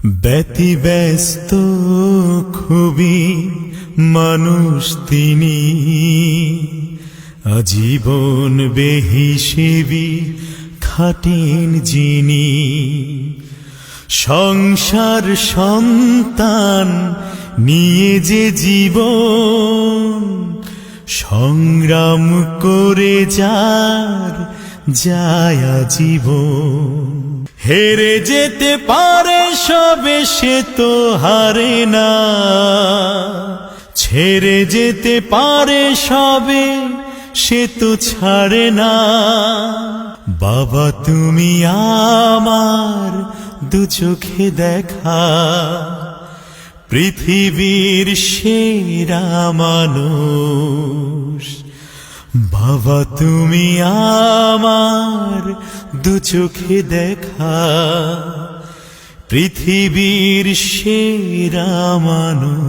ব্যতিব্যস্ত খুবই মানুষ তিনি, আজীবন বেহিসেবী খাটেন যিনি। সংসার সন্তান নিয়ে যে জীবন সংগ্রাম করে যার যায় জীবন। হেরে যেতে পারে সবে সে তো হারে না, ছেড়ে যেতে পারে সবে সে তো ছাড়ে না। বাবা তুমি আমার দু চোখে দেখা পৃথিবীর সেরা মানুষ। বাবা তুমি আমার দু চোখে দেখা পৃথিবীর সেরা মানুষ।